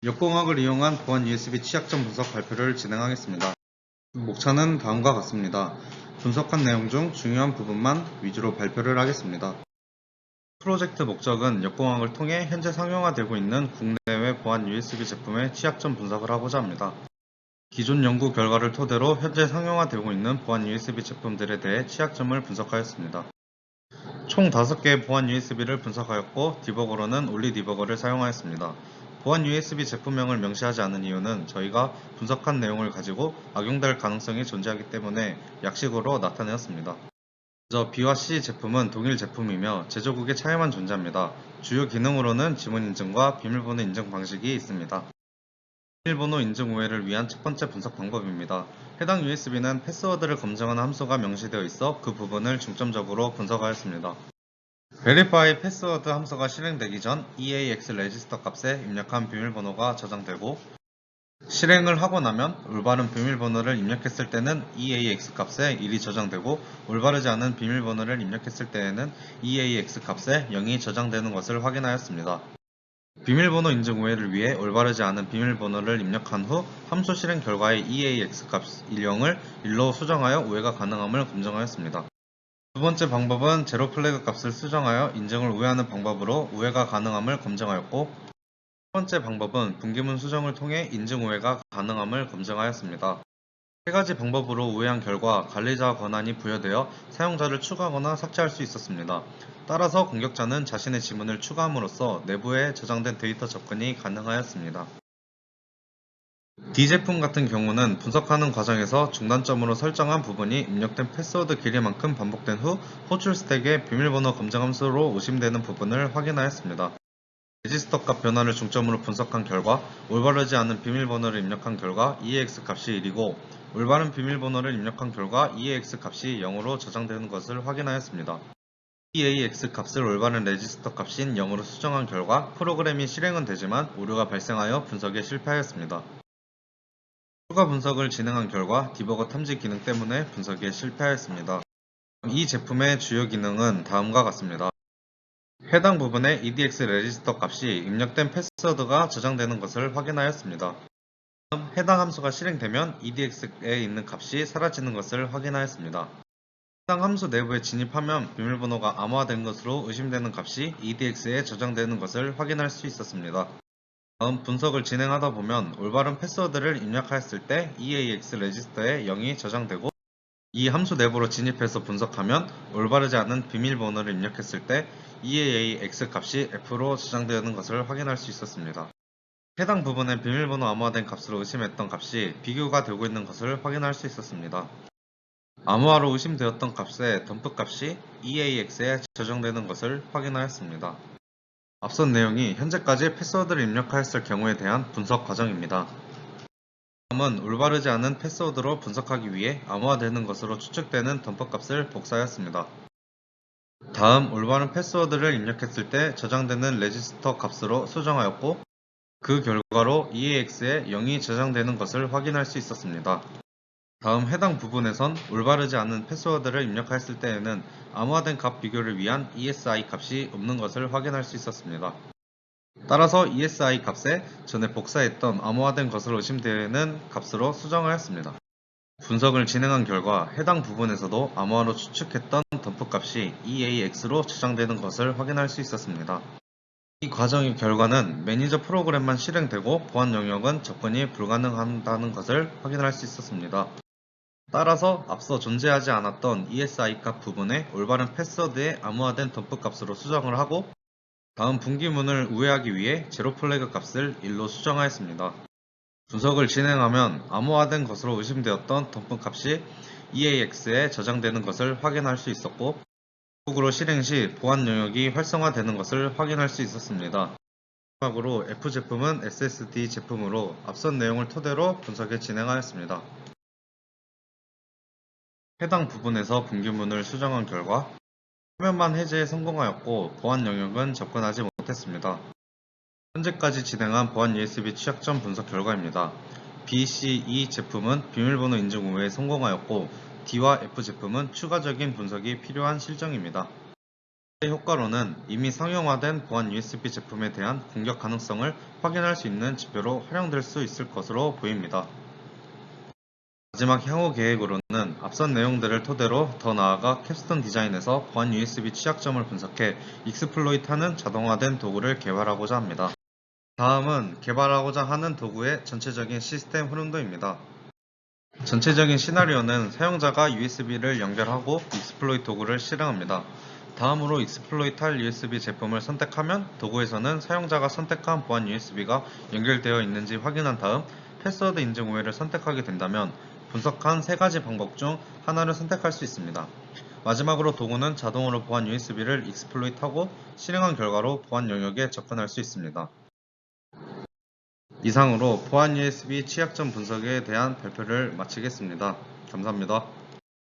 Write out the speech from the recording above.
역공학을 이용한 보안 USB 취약점 분석 발표를 진행하겠습니다. 목차는 다음과 같습니다. 분석한 내용 중 중요한 부분만 위주로 발표를 하겠습니다. 프로젝트 목적은 역공학을 통해 현재 상용화되고 있는 국내외 보안 USB 제품의 취약점 분석을 하고자 합니다. 기존 연구 결과를 토대로 현재 상용화되고 있는 보안 USB 제품들에 대해 취약점을 분석하였습니다. 총 5개의 보안 USB를 분석하였고 디버거로는 올리디버거를 사용하였습니다. 보안 USB 제품명을 명시하지 않은 이유는 저희가 분석한 내용을 가지고 악용될 가능성이 존재하기 때문에 약식으로 나타내었습니다. 먼저 B와 C 제품은 동일 제품이며 제조국의 차이만 존재합니다. 주요 기능으로는 지문 인증과 비밀번호 인증 방식이 있습니다. 비밀번호 인증 우회를 위한 첫 번째 분석 방법입니다. 해당 USB는 패스워드를 검증하는 함수가 명시되어 있어 그 부분을 중점적으로 분석하였습니다. verify 패스워드 함수가 실행되기 전 EAX 레지스터 값에 입력한 비밀번호가 저장되고 실행을 하고 나면 올바른 비밀번호를 입력했을 때는 EAX 값에 1이 저장되고 올바르지 않은 비밀번호를 입력했을 때에는 EAX 값에 0이 저장되는 것을 확인하였습니다. 비밀번호 인증 우회를 위해 올바르지 않은 비밀번호를 입력한 후 함수 실행 결과의 EAX 값 0을 1로 수정하여 우회가 가능함을 검증하였습니다. 두 번째 방법은 제로 플래그 값을 수정하여 인증을 우회하는 방법으로 우회가 가능함을 검증하였고 세 번째 방법은 분기문 수정을 통해 인증 우회가 가능함을 검증하였습니다. 세 가지 방법으로 우회한 결과 관리자 권한이 부여되어 사용자를 추가하거나 삭제할 수 있었습니다. 따라서 공격자는 자신의 지문을 추가함으로써 내부에 저장된 데이터 접근이 가능하였습니다. D 제품 같은 경우는 분석하는 과정에서 중단점으로 설정한 부분이 입력된 패스워드 길이만큼 반복된 후 호출 스택의 비밀번호 검증 함수로 오심되는 부분을 확인하였습니다. 레지스터 값 변화를 중점으로 분석한 결과 올바르지 않은 비밀번호를 입력한 결과 EAX 값이 1이고 올바른 비밀번호를 입력한 결과 EAX 값이 0으로 저장되는 것을 확인하였습니다. EAX 값을 올바른 레지스터 값인 0으로 수정한 결과 프로그램이 실행은 되지만 오류가 발생하여 분석에 실패하였습니다. 추가 분석을 진행한 결과 디버거 탐지 기능 때문에 분석에 실패하였습니다. 이 제품의 주요 기능은 다음과 같습니다. 해당 부분의 EDX 레지스터 값이 입력된 패스워드가 저장되는 것을 확인하였습니다. 다음 해당 함수가 실행되면 EDX에 있는 값이 사라지는 것을 확인하였습니다. 해당 함수 내부에 진입하면 비밀번호가 암호화된 것으로 의심되는 값이 EDX에 저장되는 것을 확인할 수 있었습니다. 다음 분석을 진행하다 보면 올바른 패스워드를 입력하였을 때 EAX 레지스터에 0이 저장되고 이 함수 내부로 진입해서 분석하면 올바르지 않은 비밀번호를 입력했을 때 EAX 값이 F로 저장되는 것을 확인할 수 있었습니다. 해당 부분의 비밀번호 암호화된 값으로 의심했던 값이 비교가 되고 있는 것을 확인할 수 있었습니다. 암호화로 의심되었던 값의 덤프 값이 EAX에 저장되는 것을 확인하였습니다. 앞선 내용이 현재까지 패스워드를 입력하였을 경우에 대한 분석 과정입니다. 다음은 올바르지 않은 패스워드로 분석하기 위해 암호화되는 것으로 추측되는 덤프 값을 복사하였습니다. 다음 올바른 패스워드를 입력했을 때 저장되는 레지스터 값으로 수정하였고 그 결과로 EAX에 0이 저장되는 것을 확인할 수 있었습니다. 다음 해당 부분에선 올바르지 않은 패스워드를 입력하였을 때에는 암호화된 값 비교를 위한 ESI 값이 없는 것을 확인할 수 있었습니다. 따라서 ESI 값에 전에 복사했던 암호화된 것으로 의심되는 값으로 수정하였습니다. 분석을 진행한 결과 해당 부분에서도 암호화로 추측했던 덤프 값이 EAX로 저장되는 것을 확인할 수 있었습니다. 이 과정의 결과는 매니저 프로그램만 실행되고 보안 영역은 접근이 불가능하다는 것을 확인할 수 있었습니다. 따라서 앞서 존재하지 않았던 ESI 값 부분에 올바른 패스워드에 암호화된 덤프 값으로 수정을 하고 다음 분기문을 우회하기 위해 제로 플래그 값을 1로 수정하였습니다. 분석을 진행하면 암호화된 것으로 의심되었던 덤프 값이 EAX에 저장되는 것을 확인할 수 있었고 반복으로 실행 시 보안 영역이 활성화되는 것을 확인할 수 있었습니다. 마지막으로 F 제품은 SSD 제품으로 앞선 내용을 토대로 분석을 진행하였습니다. 해당 부분에서 분기문을 수정한 결과 화면만 해제에 성공하였고 보안 영역은 접근하지 못했습니다. 현재까지 진행한 보안 USB 취약점 분석 결과입니다. B, C, E 제품은 비밀번호 인증 우회에 성공하였고 D와 F 제품은 추가적인 분석이 필요한 실정입니다. 효과로는 이미 상용화된 보안 USB 제품에 대한 공격 가능성을 확인할 수 있는 지표로 활용될 수 있을 것으로 보입니다. 마지막 향후 계획으로는 앞선 내용들을 토대로 더 나아가 캡스톤 디자인에서 보안 USB 취약점을 분석해 익스플로이트하는 자동화된 도구를 개발하고자 합니다. 다음은 개발하고자 하는 도구의 전체적인 시스템 흐름도입니다. 전체적인 시나리오는 사용자가 USB를 연결하고 익스플로이트 도구를 실행합니다. 다음으로 익스플로이트할 USB 제품을 선택하면 도구에서는 사용자가 선택한 보안 USB가 연결되어 있는지 확인한 다음 패스워드 인증 오해를 선택하게 된다면 분석한 세 가지 방법 중 하나를 선택할 수 있습니다. 마지막으로 도구는 자동으로 보안 USB를 익스플로이트하고 실행한 결과로 보안 영역에 접근할 수 있습니다. 이상으로 보안 USB 취약점 분석에 대한 발표를 마치겠습니다. 감사합니다.